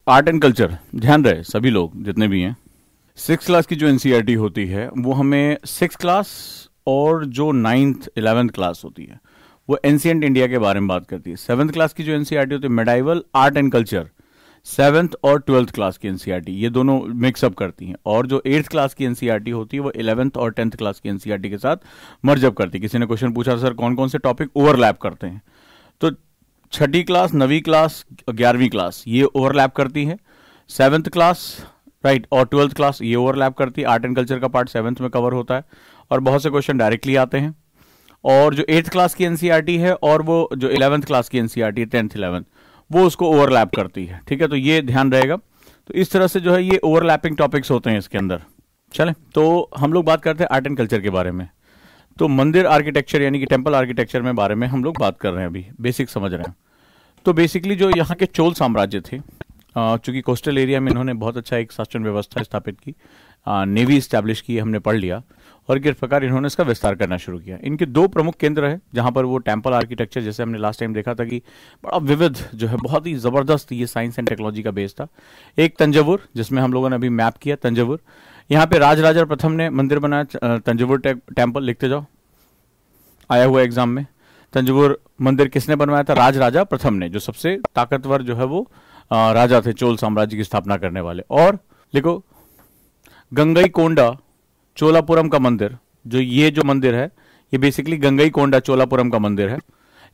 Art and culture, ध्यान रहे सभी लोग जितने भी हैं, 6th क्लास की जो एनसीईआरटी होती है वो हमें 6th क्लास और जो 9th 11th क्लास होती है वो एंशिएंट इंडिया के बारे में बात करती है। 7th क्लास की जो एनसीईआरटी होती है medieval art and culture, 7th और 12th क्लास की एनसीईआरटी ये दोनों मिक्सअप करती हैं। और जो 8th क्लास की एनसीईआरटी होती है वो 11th और 10th क्लास की एनसीईआरटी के साथ मर्जअप करती है। किसी ने क्वेश्चन पूछा सर कौन कौन से टॉपिक ओवरलैप करते हैं, तो 6ठी क्लास, 9वीं क्लास, 11वीं क्लास ये ओवरलैप करती है। 7th क्लास राइट और 12th क्लास ये ओवरलैप करती है। आर्ट एंड कल्चर का पार्ट 7th में कवर होता है और बहुत से क्वेश्चन डायरेक्टली आते हैं। और जो 8th क्लास की एनसीईआरटी है और वो जो 11th क्लास की एनसीईआरटी 10th 11th वो उसको ओवरलैप करती है। ठीक है, तो ये ध्यान रहेगा। तो इस तरह से जो है ये ओवरलैपिंग टॉपिक्स होते हैं इसके अंदर। चले तो हम लोग बात करते हैं आर्ट एंड कल्चर के बारे में। तो मंदिर आर्किटेक्चर यानी कि टेम्पल आर्किटेक्चर में बारे में हम लोग बात कर रहे हैं, अभी बेसिक समझ रहे हैं। तो बेसिकली जो यहाँ के चोल साम्राज्य थे, चूंकि कोस्टल एरिया में इन्होंने बहुत अच्छा एक शासन व्यवस्था स्थापित की, नेवी स्टैब्लिश की, हमने पढ़ लिया, और किस प्रकार इन्होंने इसका विस्तार करना शुरू किया। इनके दो प्रमुख केंद्र है जहां पर वो टेम्पल आर्किटेक्चर, जैसे हमने लास्ट टाइम देखा था कि बड़ा विविध जो है बहुत ही जबरदस्त ये साइंस एंड टेक्नोलॉजी का बेस था। एक तंजावुर, जिसमें हम लोगों ने अभी मैप किया तंजावुर, यहाँ पे राजराजा प्रथम ने मंदिर बनाया तंजावुर टेम्पल, लिखते जाओ, आया हुआ एग्जाम में। तंजावुर मंदिर किसने बनवाया था? राजराजा प्रथम ने, जो सबसे ताकतवर जो है वो राजा थे चोल साम्राज्य की स्थापना करने वाले। और लिखो गंगईकोंडा चोलापुरम का मंदिर, जो मंदिर है ये बेसिकली गंगईकोंडा चोलापुरम का मंदिर है,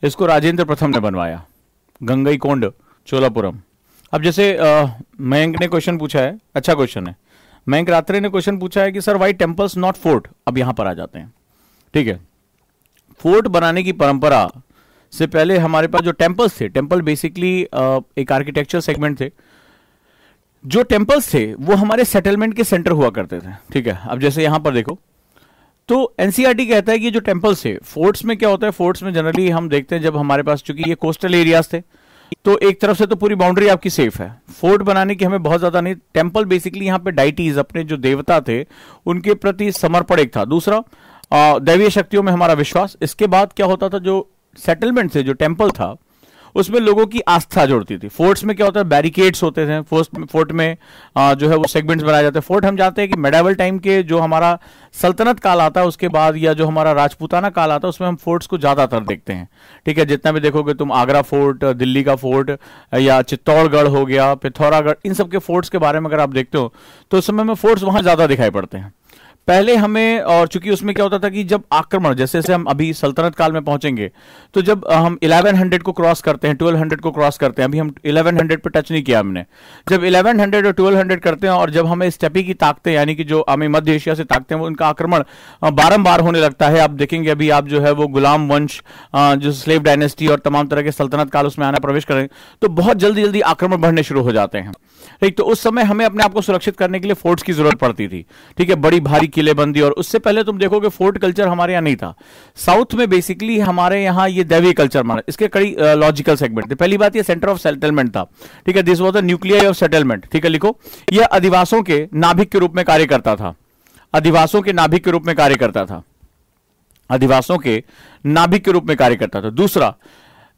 इसको राजेंद्र प्रथम ने बनवाया, गंगईकोंड चोलापुरम। अब जैसे मयंक ने क्वेश्चन पूछा है, अच्छा क्वेश्चन है, मयंक रात्रे ने क्वेश्चन पूछा है कि sir why temples not fort. अब यहां पर आ जाते हैं। ठीक है, फोर्ट बनाने की परंपरा से पहले हमारे पास जो टेम्पल्स थे, टेम्पल बेसिकली एक आर्किटेक्चर सेगमेंट थे। जो टेम्पल्स थे वो हमारे सेटलमेंट के सेंटर हुआ करते थे। ठीक है, अब जैसे यहां पर देखो तो एनसीईआरटी कहता है कि जो टेम्पल्स थे, फोर्ट्स में क्या होता है, फोर्ट्स में जनरली हम देखते हैं जब हमारे पास, चूंकि ये कोस्टल एरियाज थे तो एक तरफ से तो पूरी बाउंड्री आपकी सेफ है, फोर्ट बनाने की हमें बहुत ज्यादा नहीं। टेम्पल बेसिकली यहाँ पे डाइटीज, अपने जो देवता थे उनके प्रति समर्पण एक था। दूसरा दैवीय शक्तियों में हमारा विश्वास। इसके बाद क्या होता था, जो सेटलमेंट से जो टेम्पल था उसमें लोगों की आस्था जुड़ती थी। फोर्ट्स में क्या होता है, बैरिकेड्स होते थे, फोर्ट में जो है वो सेगमेंट्स बनाए जाते हैं। फोर्ट हम जानते हैं कि मेडाइवल टाइम के जो हमारा सल्तनत काल आता है उसके बाद, या जो हमारा राजपूताना काल आता है, उसमें हम फोर्ट्स को ज्यादातर देखते हैं। ठीक है, जितना भी देखोगे तुम, आगरा फोर्ट, दिल्ली का फोर्ट, या चित्तौड़गढ़ हो गया, पिथौरागढ़, इन सब के फोर्ट्स के बारे में अगर आप देखते हो तो उस समय में फोर्ट्स वहां ज्यादा दिखाई पड़ते हैं पहले हमें। और चूंकि उसमें क्या होता था कि जब आक्रमण, जैसे जैसे हम अभी सल्तनत काल में पहुंचेंगे, तो जब हम 1100 को क्रॉस करते हैं, 1200 को क्रॉस करते हैं, अभी हम 1100 पे टच नहीं किया हमने, जब 1100 और 1200 करते हैं और जब हमें स्टेपी की ताकतें, यानी कि जो हमें मध्य एशिया से ताकतें, वो उनका आक्रमण बारंबार होने लगता है। आप देखेंगे अभी आप जो है वो गुलाम वंश, जो स्लेव डायनेस्टी और तमाम तरह के सल्तनत काल उसमें आना प्रवेश करेंगे तो बहुत जल्दी जल्दी आक्रमण बढ़ने शुरू हो जाते हैं। ठीक, तो उस समय हमें अपने आप को सुरक्षित करने के लिए फोर्ट्स की जरूरत पड़ती थी। ठीक है, बड़ी भारी किलेबंदी। और उससे पहले तुम देखोगे फोर्ट कल्चर हमारे यहाँ नहीं था। साउथ में बेसिकली हमारे यहाँ ये दैवीय कल्चर माना, इसके कई लॉजिकल सेगमेंट थे। पहली बात ये सेंटर ऑफ सेटलमेंट था। ठीक है, this was the nuclear of settlement. ठीक है, लिखो, यह अधिवासों के नाभिक के रूप में कार्य करता था। अधिवासों के नाभिक के रूप में कार्य करता था। अधिवासों के नाभिक के रूप में कार्य करता था। दूसरा,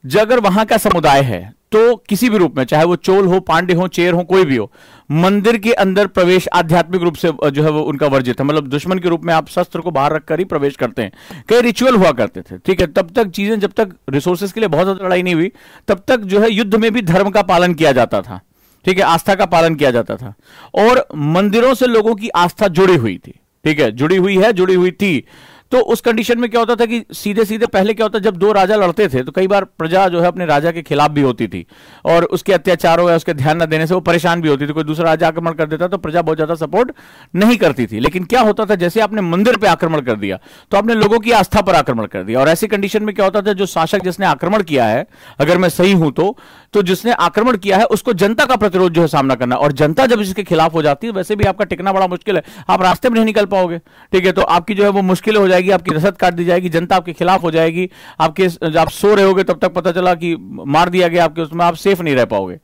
अगर वहां का समुदाय है तो किसी भी रूप में, चाहे वो चोल हो, पांडे हो, चेर हो, कोई भी हो, मंदिर के अंदर प्रवेश आध्यात्मिक रूप से जो है वो उनका वर्जित है। मतलब दुश्मन के रूप में आप शस्त्र को बाहर रखकर ही प्रवेश करते हैं। कई रिचुअल हुआ करते थे। ठीक है, तब तक चीजें, जब तक रिसोर्सेज के लिए बहुत ज्यादा लड़ाई नहीं हुई, तब तक जो है युद्ध में भी धर्म का पालन किया जाता था। ठीक है, आस्था का पालन किया जाता था और मंदिरों से लोगों की आस्था जुड़ी हुई थी। ठीक है, जुड़ी हुई है, जुड़ी हुई थी। तो उस कंडीशन में क्या होता था कि सीधे सीधे पहले क्या होता, जब दो राजा लड़ते थे तो कई बार प्रजा जो है अपने राजा के खिलाफ भी होती थी और उसके अत्याचारों या उसके ध्यान न देने से वो परेशान भी होती थी। कोई दूसरा राजा आक्रमण कर देता तो प्रजा बहुत ज्यादा सपोर्ट नहीं करती थी। लेकिन क्या होता था, जैसे आपने मंदिर पे आक्रमण कर दिया तो आपने लोगों की आस्था पर आक्रमण कर दिया। और ऐसी कंडीशन में क्या होता था, जो शासक जिसने आक्रमण किया है, अगर मैं सही हूं तो जिसने आक्रमण किया है उसको जनता का प्रतिरोध जो है सामना करना, और जनता जब इसके खिलाफ हो जाती है वैसे भी आपका टिकना बड़ा मुश्किल है, आप रास्ते में नहीं निकल पाओगे। ठीक है, तो आपकी जो है वो मुश्किल हो जाएगी, आपकी रसद काट दी जाएगी, जनता आपके खिलाफ हो जाएगी, आप सो रहे होगे तब तक पता चला कि मार दिया गया आपके, उसमें आप सेफ नहीं रह पाओगे।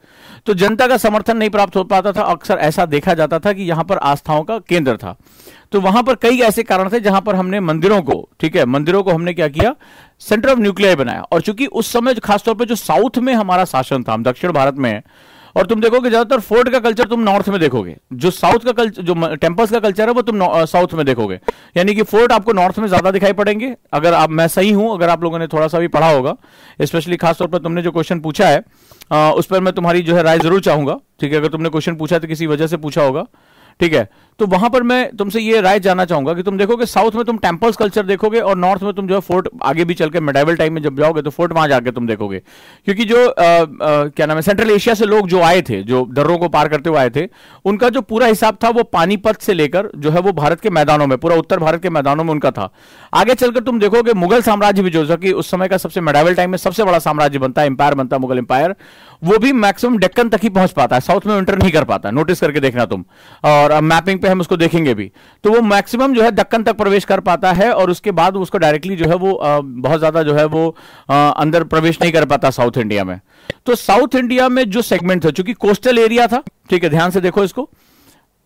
तो जनता का समर्थन नहीं प्राप्त हो पाता था। अक्सर ऐसा देखा जाता था कि यहां पर आस्थाओं का केंद्र था। तो वहां पर कई ऐसे कारण थे जहां पर हमने मंदिरों को, ठीक है, मंदिरों को हमने क्या किया, सेंटर ऑफ न्यूक्लियर बनाया। और चूंकि उस समय खासतौर पर जो साउथ में हमारा शासन था, हम दक्षिण भारत में, और तुम देखोगे ज्यादातर फोर्ट का कल्चर तुम नॉर्थ में देखोगे, जो साउथ का कल्चर, जो टेम्पल्स का कल्चर है वो तुम साउथ में देखोगे। यानी कि फोर्ट आपको नॉर्थ में ज्यादा दिखाई पड़ेंगे। अगर आप, मैं सही हूं, अगर आप लोगों ने थोड़ा सा भी पढ़ा होगा, स्पेशली खासतौर पर तुमने जो क्वेश्चन पूछा है उस पर मैं तुम्हारी जो है राय जरूर चाहूंगा। ठीक है, अगर तुमने क्वेश्चन पूछा तो किसी वजह से पूछा होगा। ठीक है, तो वहां पर मैं तुमसे ये राय जानना चाहूंगा कि तुम देखोगे साउथ में तुम टेम्पल्स कल्चर देखोगे और नॉर्थ में तुम जो है फोर्ट, आगे भी चल के मेडाइवल टाइम में जब जाओगे तो फोर्ट वहां जाके तुम देखोगे। क्योंकि जो क्या नाम है, सेंट्रल एशिया से लोग जो आए थे, जो दर्रों को पार करते हुए आए थे, उनका जो पूरा हिसाब था वो पानीपत से लेकर जो है वो भारत के मैदानों में, पूरा उत्तर भारत के मैदानों में उनका था। आगे चलकर तुम देखोगे मुगल साम्राज्य भी, जो कि उस समय का सबसे मेडाइवल टाइम में सबसे बड़ा साम्राज्य बनता है, एम्पायर बनता है मुगल एम्पायर, वो भी मैक्सिमम डेक्कन तक ही पहुंच पाता है, साउथ में एंटर नहीं कर पाता। नोटिस करके देखना तुम, और मैपिंग पे हम उसको देखेंगे भी, तो वो मैक्सिमम जो है दक्कन तक प्रवेश कर पाता है और उसके बाद उसको डायरेक्टली जो है वो बहुत ज्यादा जो है वो अंदर प्रवेश नहीं कर पाता साउथ इंडिया में। तो साउथ इंडिया में जो सेगमेंट था, चूंकि कोस्टल एरिया था, ठीक है, ध्यान से देखो इसको,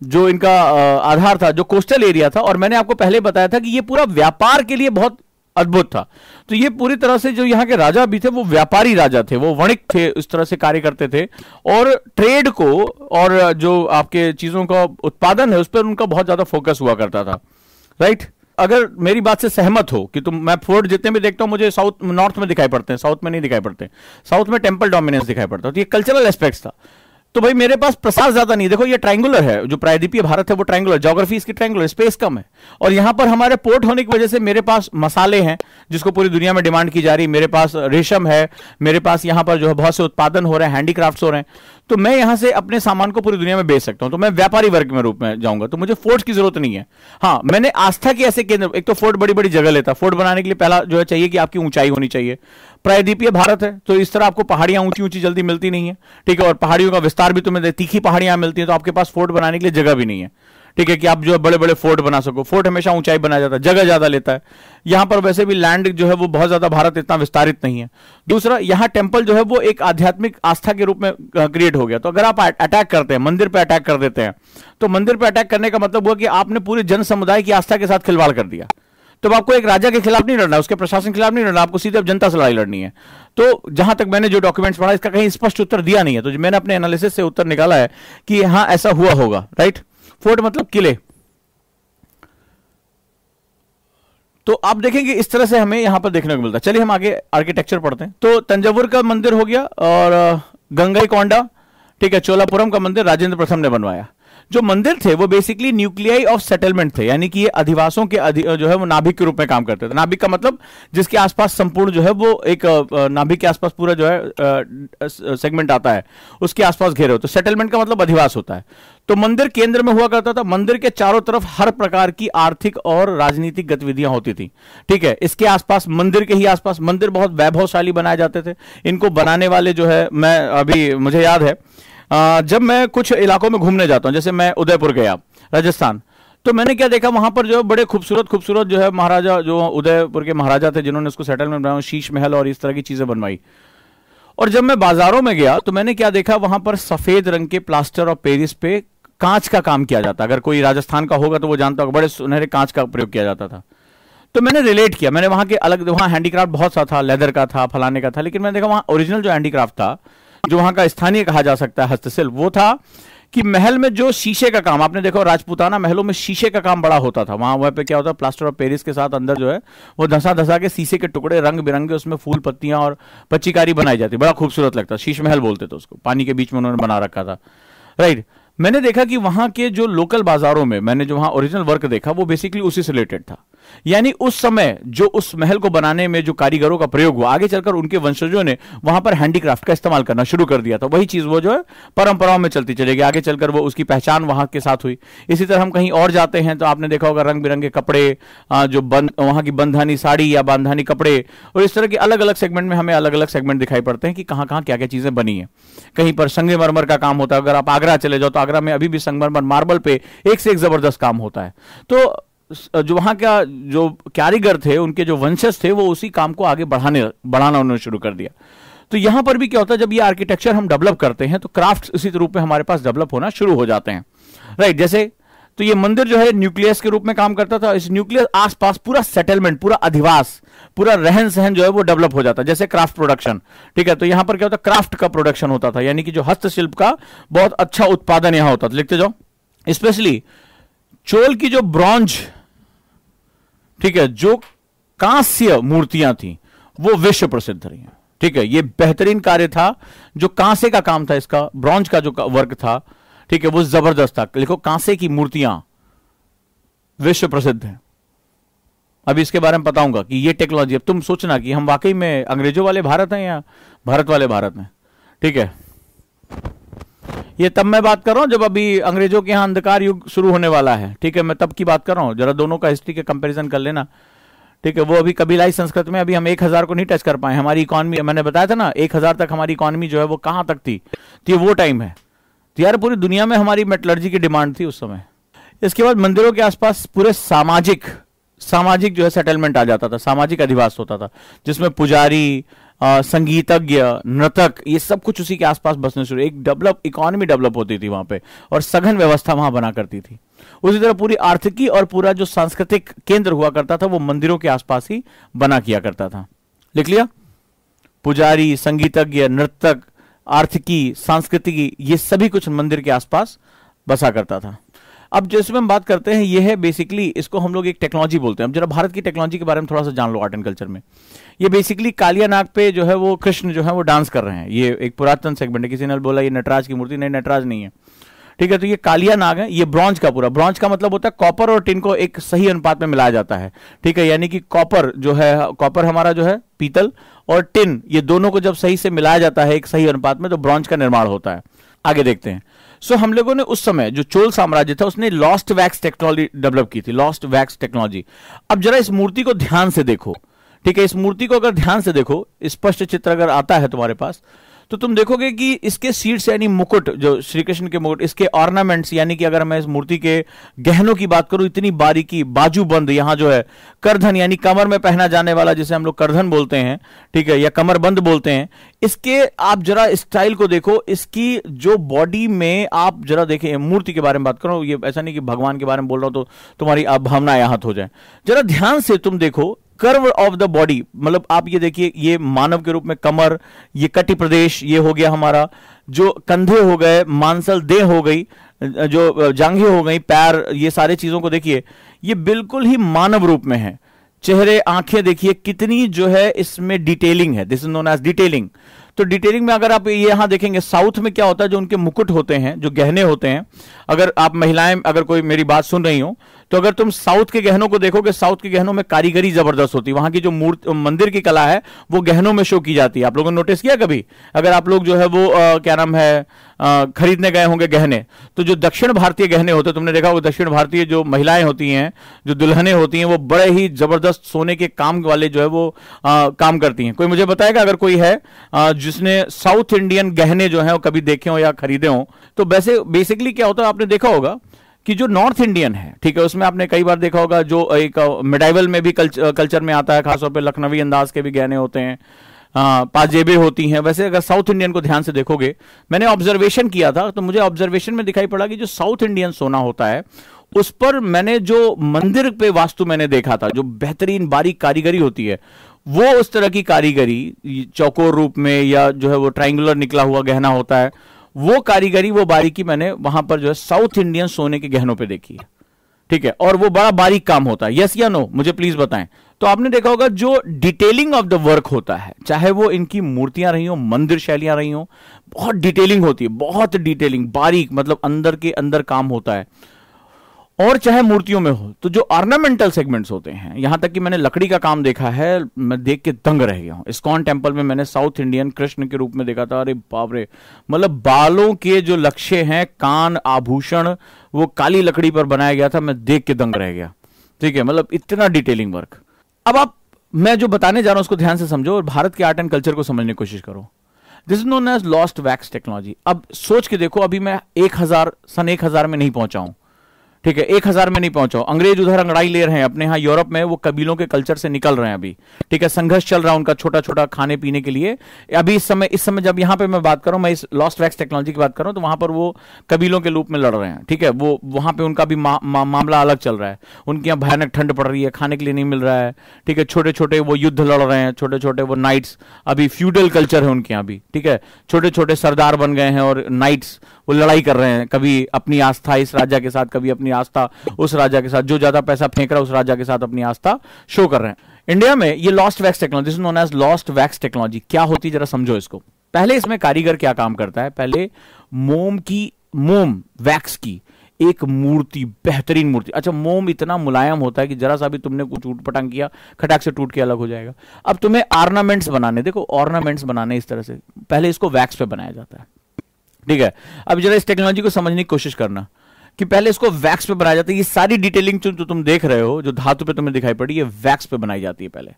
जो इनका आधार था जो कोस्टल एरिया था, और मैंने आपको पहले बताया था कि ये पूरा व्यापार के लिए बहुत अद्भुत था। तो ये पूरी तरह से जो यहाँ के राजा भी थे वो व्यापारी राजा थे, वो वणिक थे, इस तरह से कार्य करते थे, और ट्रेड को और जो आपके चीजों का उत्पादन है उस पर उनका बहुत ज्यादा फोकस हुआ करता था। राइट, अगर मेरी बात से सहमत हो कि तुम, मैं फोर्ट जितने भी देखता हूं मुझे साउथ नॉर्थ में दिखाई पड़ते हैं, साउथ में नहीं दिखाई पड़ते, साउथ में टेम्पल डोमिनेंस दिखाई पड़ता है। तो ये कल्चरल एस्पेक्ट्स था। तो भाई मेरे पास प्रसार ज्यादा नहीं, देखो ये ट्रायंगुलर है, जो प्रायद्वीपीय भारत है वो ट्रायंगुलर, ज्योग्राफी इसकी ट्रायंगुलर, स्पेस कम है, और यहां पर हमारे पोर्ट होने की वजह से मेरे पास मसाले हैं जिसको पूरी दुनिया में डिमांड की जा रही है, मेरे पास रेशम है, मेरे पास यहां पर जो है बहुत से उत्पादन हो रहे हैं, हैंडीक्राफ्ट्स हो रहे हैं, तो मैं यहां से अपने सामान को पूरी दुनिया में बेच सकता हूं। तो मैं व्यापारी वर्ग में रूप में जाऊंगा, तो मुझे फोर्ट की जरूरत नहीं है। हाँ, मैंने आस्था के ऐसे केंद्र, एक तो फोर्ट बड़ी बड़ी जगह लेता, फोर्ट बनाने के लिए पहला जो है चाहिए कि आपकी ऊंचाई होनी चाहिए, प्रायद्वीपीय भारत है तो इस तरह आपको पहाड़ियां ऊंची ऊंची जल्दी मिलती नहीं है। ठीक है, और पहाड़ियों का विस्तार भी तुम्हें, तीखी पहाड़ियां मिलती है, तो आपके पास फोर्ट बनाने के लिए जगह भी नहीं है। ठीक है, कि आप जो है बड़े बड़े फोर्ट बना सको, फोर्ट हमेशा ऊंचाई बनाया जाता है, जगह ज्यादा लेता है। यहां पर वैसे भी लैंड जो है वो बहुत ज्यादा, भारत इतना विस्तारित नहीं है। दूसरा, यहां टेम्पल जो है वो एक आध्यात्मिक आस्था के रूप में क्रिएट हो गया। तो अगर आप अटैक करते हैं, मंदिर पे अटैक कर देते हैं, तो मंदिर पे अटैक करने का मतलब हुआ कि आपने पूरे जन समुदाय की आस्था के साथ खिलवाड़ कर दिया। तो आपको एक राजा के खिलाफ नहीं लड़ना, उसके प्रशासन के खिलाफ नहीं लड़ना, आपको सीधे अब जनता से लड़ाई लड़नी है। तो जहां तक मैंने जो डॉक्यूमेंट्स पढ़ा, इसका कहीं स्पष्ट उत्तर दिया नहीं है, तो मैंने अपने एनालिसिस से उत्तर निकाला है कि हाँ ऐसा हुआ होगा। राइट, फोर्ट मतलब किले। तो आप देखेंगे इस तरह से हमें यहां पर देखने को मिलता है। चलिए हम आगे आर्किटेक्चर पढ़ते हैं। तो तंजावुर का मंदिर हो गया, और गंगईकोंडा, ठीक है, चोलापुरम का मंदिर राजेंद्र प्रथम ने बनवाया। जो मंदिर थे वो बेसिकली न्यूक्लियाई ऑफ सेटलमेंट थे, यानी कि ये अधिवासों के जो है वो नाभिक के रूप में काम करते थे। नाभिक का मतलब जिसके आसपास संपूर्ण जो है वो एक नाभिक के आसपास पूरा जो है सेगमेंट आता है, उसके आसपास घेरे होते। सेटलमेंट का मतलब अधिवास होता है। तो मंदिर केंद्र में हुआ करता था। मंदिर के चारों तरफ हर प्रकार की आर्थिक और राजनीतिक गतिविधियां होती थी। ठीक है, इसके आसपास, मंदिर के ही आसपास मंदिर बहुत वैभवशाली बनाए जाते थे। इनको बनाने वाले जो है, मैं अभी मुझे याद है जब मैं कुछ इलाकों में घूमने जाता हूं, जैसे मैं उदयपुर गया राजस्थान, तो मैंने क्या देखा, वहां पर जो है बड़े खूबसूरत खूबसूरत जो है महाराजा, जो उदयपुर के महाराजा थे जिन्होंने उसको सेटलमेंट बनाया, शीश महल और इस तरह की चीजें बनवाई। और जब मैं बाजारों में गया तो मैंने क्या देखा, वहां पर सफेद रंग के प्लास्टर ऑफ पेरिस पे कांच का काम किया जाता। अगर कोई राजस्थान का होगा तो वो जानता होगा, बड़े सुनहरे कांच का प्रयोग किया जाता था। तो मैंने रिलेट किया, मैंने वहां के अलग, वहां हैंडीक्राफ्ट बहुत सा था, लेदर का था, फलाने का था, लेकिन मैंने देखा वहां ओरिजिनल जो हैंडीक्राफ्ट था, जो वहां का स्थानीय कहा जा सकता है हस्तशिल्प, वो था कि महल में जो शीशे का काम, आपने देखो राजपूताना महलों में शीशे का काम बड़ा होता था। वहां पे क्या होता है, प्लास्टर ऑफ पेरिस के साथ अंदर जो है वो धसा धसा के शीशे के टुकड़े रंग बिरंगे, उसमें फूल पत्तियां और पच्चीकारी बनाई जाती, बड़ा खूबसूरत लगता। शीश महल बोलते थे उसको, पानी के बीच में उन्होंने बना रखा था। राइट, मैंने देखा कि वहां के जो लोकल बाजारों में मैंने जो वहां ओरिजिनल वर्क देखा वो बेसिकली उसी से रिलेटेड था। यानी उस समय जो उस महल को बनाने में जो कारीगरों का प्रयोग हुआ, आगे चलकर उनके वंशजों ने वहां पर हैंडीक्राफ्ट का इस्तेमाल करना शुरू कर दिया था। वही चीज वो जो है परंपराओं में चलती चलेगी, आगे चलकर वो उसकी पहचान वहां के साथ हुई। इसी तरह हम कहीं और जाते हैं तो आपने देखा होगा रंग बिरंगे कपड़े, जो वहां की बंधानी साड़ी या बांधानी कपड़े, और इस तरह के अलग अलग सेगमेंट में हमें अलग अलग सेगमेंट दिखाई पड़ते हैं कि कहां कहां क्या क्या चीजें बनी है। कहीं पर संगमरमर का काम होता है, अगर आप आगरा चले जाओ तो आगरा में अभी भी संगमरमर मार्बल पे एक से एक जबरदस्त काम होता है। तो जो वहां का जो कारीगर थे, उनके जो वंशज थे, वो उसी काम को आगे बढ़ाना उन्होंने शुरू कर दिया। तो यहां पर भी क्या होता है, जब ये आर्किटेक्चर हम डेवलप करते हैं तो क्राफ्ट इसी रूप में हमारे पास डेवलप होना शुरू हो जाते हैं। राइट, जैसे तो ये मंदिर जो है न्यूक्लियस के रूप में काम करता था। इस न्यूक्लियस आसपास पूरा सेटलमेंट, पूरा अधिवास, पूरा रहन सहन जो है वो डेवलप हो जाता, जैसे क्राफ्ट प्रोडक्शन। ठीक है, तो यहां पर क्या होता, क्राफ्ट का प्रोडक्शन होता था, यानी कि जो हस्तशिल्प का बहुत अच्छा उत्पादन यहां होता था। लिखते जाओ। स्पेशली चोल की जो ब्रॉन्ज, ठीक है, जो कांस्य मूर्तियां थी वो विश्व प्रसिद्ध रही हैं। ठीक है, ये बेहतरीन कार्य था, जो कांसे का काम था, इसका ब्रॉन्ज का जो वर्क था, ठीक है, वो जबरदस्त था। लिखो, कांसे की मूर्तियां विश्व प्रसिद्ध हैं। अभी इसके बारे में बताऊंगा कि ये टेक्नोलॉजी, अब तुम सोचना कि हम वाकई में अंग्रेजों वाले भारत हैं या भारत वाले भारत में। ठीक है, ये तब मैं बात कर रहा हूं जब अभी अंग्रेजों के यहां अंधकार युग शुरू होने वाला है। ठीक है, मैं तब की बात कर रहा हूं, जरा दोनों का हिस्ट्री के कंपैरिजन कर लेना। ठीक है, वो अभी कबीलाई संस्कृति में अभी हम 1000 को नहीं टच कर पाए। हमारी इकोनॉमी, मैंने बताया था ना, 1000 तक हमारी इकोनॉमी जो है वो कहां तक थी, तो ये वो टाइम है। तो यार पूरी दुनिया में हमारी मेटलर्जी की डिमांड थी उस समय। इसके बाद मंदिरों के आसपास पूरे सामाजिक जो है सेटलमेंट आ जाता था, सामाजिक अधिवास होता था, जिसमें पुजारी, संगीतज्ञ, नृतक, ये सब कुछ उसी के आसपास बसने शुरू। एक इकोनॉमी डेवलप होती थी वहां पे, और सघन व्यवस्था वहां बना करती थी। उसी तरह पूरी आर्थिकी और पूरा जो सांस्कृतिक केंद्र हुआ करता था वो मंदिरों के आसपास ही बना किया करता था। लिख लिया? पुजारी, संगीतज्ञ, नृतक, आर्थिकी, सांस्कृतिकी, ये सभी कुछ मंदिर के आसपास बसा करता था। अब जिसमें हम बात करते हैं, ये है बेसिकली, इसको हम लोग एक टेक्नोलॉजी बोलते हैं। अब जरा भारत की टेक्नोलॉजी के बारे में थोड़ा सा जान लो आर्ट एंड कल्चर में। ये बेसिकली कालिया नाग पे जो है वो कृष्ण जो है वो डांस कर रहे हैं। ये एक पुरातन सेगमेंट है। किसी ने बोला ये नटराज की मूर्ति, नहीं, नटराज नहीं है। ठीक है, तो ये कालिया नाग है। ये ब्रॉन्ज का, पूरा ब्रॉन्ज का मतलब होता है कॉपर और टिन को एक सही अनुपात में मिलाया जाता है। ठीक है, यानी कि कॉपर जो है, कॉपर हमारा जो है पीतल, और टिन, ये दोनों को जब सही से मिलाया जाता है एक सही अनुपात में, तो ब्रॉन्ज का निर्माण होता है। आगे देखते हैं। सो हम लोगों ने उस समय जो चोल साम्राज्य था उसने लॉस्ट वैक्स टेक्नोलॉजी डेवलप की थी, लॉस्ट वैक्स टेक्नोलॉजी। अब जरा इस मूर्ति को ध्यान से देखो। ठीक है, इस मूर्ति को अगर ध्यान से देखो, स्पष्ट चित्र अगर आता है तुम्हारे पास, तो तुम देखोगे कि इसके शीट्स यानी मुकुट, जो श्री कृष्ण के मुकुट, इसके ऑर्नामेंट्स, यानी कि अगर मैं इस मूर्ति के गहनों की बात करूं, इतनी बारीकी, बाजूबंद, यहां जो है करधन, यानी कमर में पहना जाने वाला, जिसे हम लोग करधन बोलते हैं, ठीक है, या कमरबंद बोलते हैं। इसके आप जरा स्टाइल को देखो, इसकी जो बॉडी में आप जरा देखें, मूर्ति के बारे में बात करो, ये ऐसा नहीं कि भगवान के बारे में बोल रहा हूं तो तुम्हारी भावना यहां हो जाए। जरा ध्यान से तुम देखो कर्व ऑफ द बॉडी, मतलब आप ये देखिए, ये मानव के रूप में कमर, ये कटी प्रदेश, ये हो गया हमारा, जो कंधे हो गए, मांसल देह हो गई, जो जांघें हो गई, पैर, ये सारे चीजों को देखिए, ये बिल्कुल ही मानव रूप में है। चेहरे, आंखें देखिए कितनी जो है इसमें डिटेलिंग है, this is known as detailing. तो डिटेलिंग में अगर आप ये यहां देखेंगे, साउथ में क्या होता है, जो उनके मुकुट होते हैं, जो गहने होते हैं, अगर आप महिलाएं, अगर कोई मेरी बात सुन रही हो, तो अगर तुम साउथ के गहनों को देखोगे, साउथ के गहनों में कारीगरी जबरदस्त होती है। वहां की जो मंदिर की कला है वो गहनों में शो की जाती है। आप लोगों ने नोटिस किया कभी? अगर आप लोग जो है वो क्या नाम है, खरीदने गए होंगे गहने, तो जो दक्षिण भारतीय गहने होते हैं, तुमने देखा होगा दक्षिण भारतीय जो महिलाएं होती हैं, जो दुल्हनें होती हैं, वो बड़े ही जबरदस्त सोने के काम वाले जो है वो काम करती हैं। कोई मुझे बताएगा अगर कोई है जिसने साउथ इंडियन गहने जो है वो कभी देखे हो या खरीदे हो? तो वैसे बेसिकली क्या होता है, आपने देखा होगा कि जो नॉर्थ इंडियन है, ठीक है, उसमें आपने कई बार देखा होगा, जो एक मिडाइवल में भी कल्चर में आता है, खासतौर पे लखनवी अंदाज के भी गहने होते हैं, पाजेबे होती हैं। वैसे अगर साउथ इंडियन को ध्यान से देखोगे, मैंने ऑब्जर्वेशन किया था, तो मुझे ऑब्जर्वेशन में दिखाई पड़ा कि जो साउथ इंडियन सोना होता है, उस पर मैंने जो मंदिर पे वास्तु मैंने देखा था, जो बेहतरीन बारीक कारीगरी होती है, वो उस तरह की कारीगरी चौकोर रूप में, या जो है वो ट्राइंगुलर निकला हुआ गहना होता है, वो कारीगरी, वो बारीकी मैंने वहां पर जो है साउथ इंडियन सोने के गहनों पे देखी है। ठीक है, और वो बड़ा बारीक काम होता है। यस या नो, मुझे प्लीज बताएं। तो आपने देखा होगा जो डिटेलिंग ऑफ द वर्क होता है, चाहे वो इनकी मूर्तियां रही हो, मंदिर शैलियां रही हो, बहुत डिटेलिंग होती है, बहुत डिटेलिंग, बारीक, मतलब अंदर के अंदर काम होता है। और चाहे मूर्तियों में हो, तो जो ऑर्नामेंटल सेगमेंट्स होते हैं, यहां तक कि मैंने लकड़ी का काम देखा है, मैं देख के दंग रह गया हूं। इस्कॉन टेम्पल में मैंने साउथ इंडियन कृष्ण के रूप में देखा था। अरे बाप रे, मतलब बालों के जो लक्ष्य हैं, कान, आभूषण, वो काली लकड़ी पर बनाया गया था, मैं देख के दंग रह गया। ठीक है, मतलब इतना डिटेलिंग वर्क। अब आप, मैं जो बताने जा रहा हूं उसको ध्यान से समझो और भारत के आर्ट एंड कल्चर को समझने की कोशिश करो। This is known as lost wax technology. अब सोच के देखो, अभी मैं सन 1000 में नहीं पहुंचा हूं, ठीक है, 1000 में नहीं पहुंचाओ। अंग्रेज उधर अंगड़ाई ले रहे हैं, अपने यहाँ यूरोप में वो कबीलों के कल्चर से निकल रहे हैं अभी। ठीक है, संघर्ष चल रहा है उनका छोटा छोटा खाने पीने के लिए। अभी इस समय जब यहाँ पे मैं बात कर रहा हूँ, मैं इस लॉस्ट वैक्स टेक्नोलॉजी की बात कर रहा हूँ, तो वहां पर वो कबीलों के रूप में लड़ रहे हैं। ठीक है, वो वहां पे उनका भी मामला अलग चल रहा है। उनके यहाँ भयानक ठंड पड़ रही है, खाने के लिए नहीं मिल रहा है। ठीक है, छोटे छोटे वो युद्ध लड़ रहे हैं, छोटे छोटे वो नाइट्स, अभी फ्यूडल कल्चर है उनके यहाँ भी। ठीक है, छोटे छोटे सरदार बन गए हैं और नाइट्स वो लड़ाई कर रहे हैं, कभी अपनी आस्था इस राजा के साथ, कभी अपनी आस्था उस राजा के साथ, जो ज्यादा पैसा फेंक रहा है उस राजा के साथ अपनी आस्था शो कर रहे हैं। इंडिया में ये lost wax technology, this is known as lost wax technology, क्या होती है जरा समझो इसको। पहले इसमें कारीगर क्या काम करता है, पहले मोम वैक्स की एक मूर्ति, बेहतरीन मूर्ति। अच्छा, मोम इतना मुलायम होता है कि जरा सा भी तुमने कुछ ऊट पटांग किया, खटाक से टूट के अलग हो जाएगा। अब तुम्हें ऑर्नामेंट्स बनाने, देखो ऑर्नामेंट्स बनाने इस तरह से, पहले इसको वैक्स पे बनाया जाता है। ठीक है, अब जरा इस टेक्नोलॉजी को समझने की कोशिश करना कि पहले इसको वैक्स पे बनाया जाता है। ये सारी डिटेलिंग जो तुम देख रहे हो, जो धातु पे तुम्हें दिखाई पड़ी, ये वैक्स पे बनाई जाती है पहले।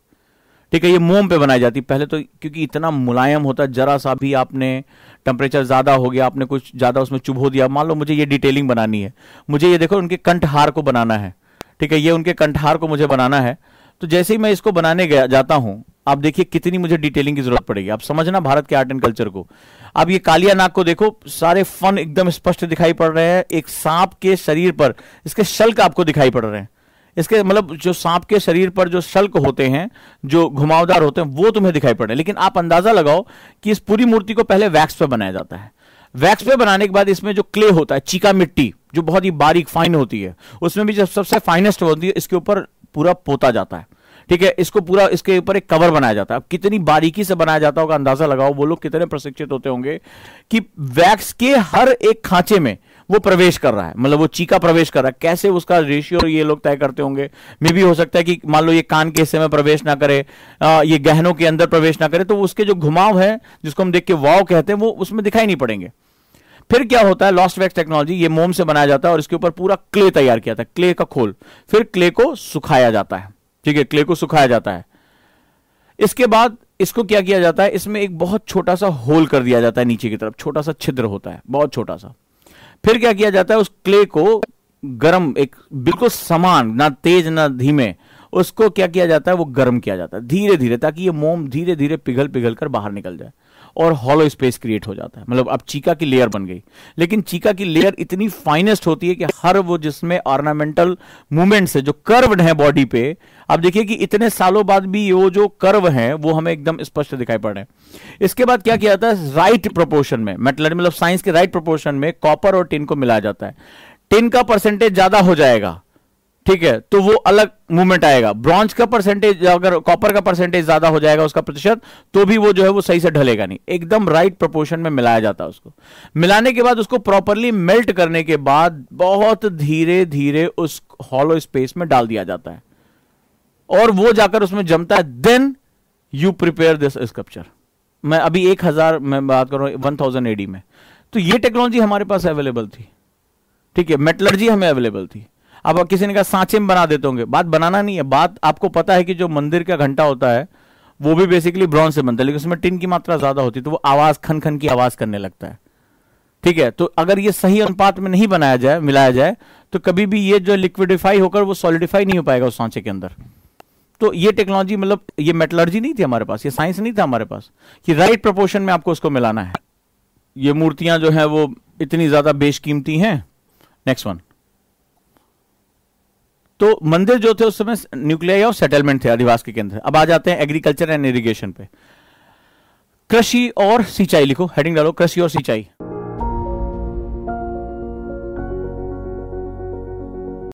ठीक है, ये मोम पे बनाई जाती है पहले तो, क्योंकि इतना मुलायम होता है, जरा सा भी आपने टेम्परेचर ज्यादा हो गया, आपने कुछ ज्यादा उसमें चुभो दिया, मान लो मुझे ये डिटेलिंग बनानी है, मुझे ये देखो उनके कंठहार को बनाना है। ठीक है, ये उनके कंठहार को मुझे बनाना है, तो जैसे ही मैं इसको बनाने जाता हूं, आप देखिए कितनी मुझे डिटेलिंग की जरूरत पड़ेगी। आप समझना भारत के आर्ट एंड कल्चर को। अब ये कालिया नाग को देखो, सारे फन एकदम स्पष्ट दिखाई पड़ रहे हैं। एक सांप के शरीर पर इसके शल्क आपको दिखाई पड़ रहे हैं, इसके मतलब जो सांप के शरीर पर जो शल्क होते हैं, जो घुमावदार होते हैं, वो तुम्हें दिखाई पड़ रहे हैं। लेकिन आप अंदाजा लगाओ कि इस पूरी मूर्ति को पहले वैक्स पे बनाया जाता है। वैक्स पे बनाने के बाद इसमें जो क्ले होता है, चीका मिट्टी, जो बहुत ही बारीक फाइन होती है, उसमें भी जब सबसे फाइनेस्ट होती है, इसके ऊपर पूरा पोता जाता है। ठीक है, इसको पूरा, इसके ऊपर एक कवर बनाया जाता है। अब कितनी बारीकी से बनाया जाता होगा, अंदाजा लगाओ वो लोग कितने प्रशिक्षित होते होंगे कि वैक्स के हर एक खांचे में वो प्रवेश कर रहा है, मतलब वो चीका प्रवेश कर रहा है। कैसे उसका रेशियो ये लोग तय करते होंगे। मे भी हो सकता है कि मान लो ये कान के हिस्से में प्रवेश ना करे, ये गहनों के अंदर प्रवेश ना करे, तो उसके जो घुमाव है, जिसको हम देख के वाव कहते हैं, वो उसमें दिखाई नहीं पड़ेंगे। फिर क्या होता है, लॉस्ट वैक्स टेक्नोलॉजी, ये मोम से बनाया जाता है और इसके ऊपर पूरा क्ले तैयार किया जाता है, क्ले का खोल। फिर क्ले को सुखाया जाता है। ठीक है, क्ले को सुखाया जाता है। इसके बाद इसको क्या किया जाता है, इसमें एक बहुत छोटा सा होल कर दिया जाता है, नीचे की तरफ छोटा सा छिद्र होता है, बहुत छोटा सा। फिर क्या किया जाता है, उस क्ले को गर्म, एक बिल्कुल समान, ना तेज ना धीमे, उसको क्या किया जाता है, वो गर्म किया जाता है धीरे धीरे, ताकि ये मोम धीरे धीरे पिघल पिघल कर बाहर निकल जाए और हॉलो स्पेस क्रिएट हो जाता है। मतलब अब चीका की लेयर बन गई, लेकिन चीका की लेयर इतनी फाइनेस्ट होती है कि हर वो जिसमें ऑर्नामेंटल मूवमेंट्स है, जो कर्व्ड है बॉडी पे, आप देखिए कि इतने सालों बाद भी वो जो कर्व है वो हमें एकदम स्पष्ट दिखाई पड़ रहे हैं। इसके बाद क्या किया जाता है, राइट प्रोपोर्शन में, मतलब साइंस के राइट प्रोपोर्शन में कॉपर और टिन को मिलाया जाता है। टिन का परसेंटेज ज्यादा हो जाएगा, ठीक है, तो वो अलग मूवमेंट आएगा। ब्रॉन्ज का परसेंटेज, अगर कॉपर का परसेंटेज ज्यादा हो जाएगा उसका प्रतिशत, तो भी वो जो है वो सही से ढलेगा नहीं। एकदम राइट प्रोपोर्शन में मिलाया जाता है। उसको मिलाने के बाद उसको प्रॉपरली मेल्ट करने के बाद बहुत धीरे धीरे उस हॉलो स्पेस में डाल दिया जाता है और वो जाकर उसमें जमता है। Then you prepare this sculpture. मैं अभी 1000 मैं बात कर रहा हूं 1000 AD में, तो ये टेक्नोलॉजी हमारे पास अवेलेबल थी। ठीक है, मेटलर्जी हमें अवेलेबल थी। अब किसी ने कहा सांचे में बना देते होंगे, बात बनाना नहीं है। बात आपको पता है कि जो मंदिर का घंटा होता है वो भी बेसिकली ब्रॉन्ज से बनता है, लेकिन उसमें टिन की मात्रा ज्यादा होती है, तो वो आवाज खन खन की आवाज करने लगता है। ठीक है, तो अगर ये सही अनुपात में नहीं बनाया जाए, मिलाया जाए, तो कभी भी ये जो लिक्विडिफाई होकर वो सॉलिडिफाई नहीं हो पाएगा उस सांचे के अंदर। तो ये टेक्नोलॉजी, मतलब ये मेटलर्जी नहीं थी हमारे पास, ये साइंस नहीं था हमारे पास कि राइट प्रोपोर्शन में आपको उसको मिलाना है। ये मूर्तियां जो है वो इतनी ज्यादा बेशकीमती हैं। नेक्स्ट वन, तो मंदिर जो थे उस समय न्यूक्लियाई और सेटलमेंट थे, अधिवास के केंद्र। अब आ जाते हैं एग्रीकल्चर एंड इरिगेशन पे। कृषि और सिंचाई लिखो, हेडिंग डालो, कृषि और सिंचाई।